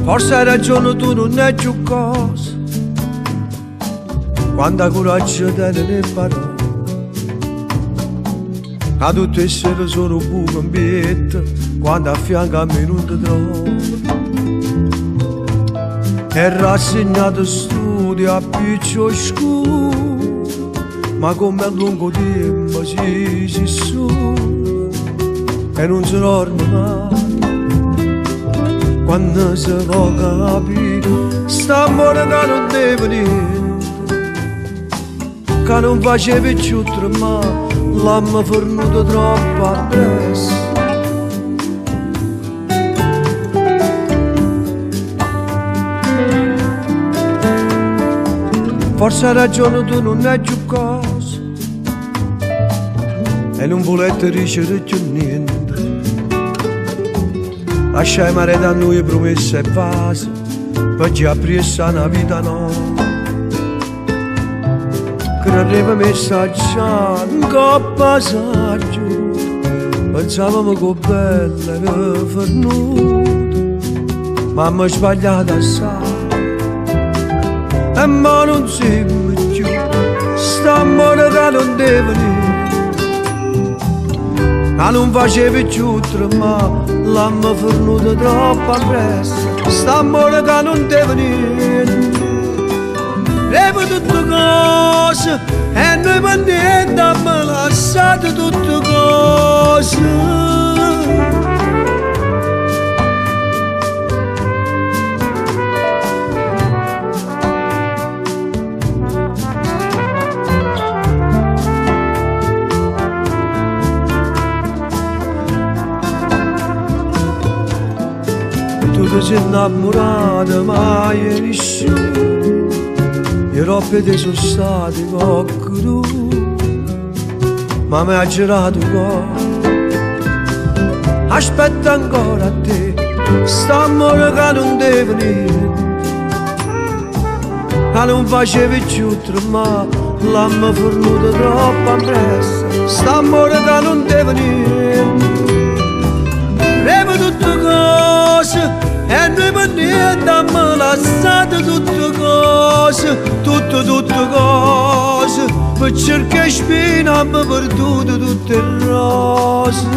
Forse hai ragione, tu non hai più cosa. Quanta coraggio tiene le parole. A tutto essere solo buco in pietto, quando a fianco a me non ti trovo. E rassegnato studio a piccio scuro, ma come a lungo tempo si su e non si dorme mai. Quando si può capire, sta amore che non deve niente, che non facevi più tremare, l'hanno fornuto troppo appresso. Forse hai ragione, tu non hai più cosa e non volete ricevere più niente. Lasciai mare da noi promesse e vasi per già aprirsi una vita nuova. Credeva messaggia un po' passaggio, pensavamo che bella che fornuta, ma mi sbagliata assai. E ma non siamo più, st'amore che non deve niente, che non facevi più tremare, l'hanno fornuto troppo appresso. St'amore che non deve niente, revo tutte cose e noi per niente abbiamo lasciato tutte cose. Tu ti sei innamorata ma ieri nessuno, le robe ti sono state poco tu, ma mi ha girato il cuore. Aspetta ancora a te, st'amore che non deve niente, che non facevi più tremare, l'hanno fornuto troppo appresso. St'amore che non deve niente, revo tutte cose e noi per niente abbiamo lasciato tutte cose, tutte cose, per cercare spina abbiamo perduto tutte le rose.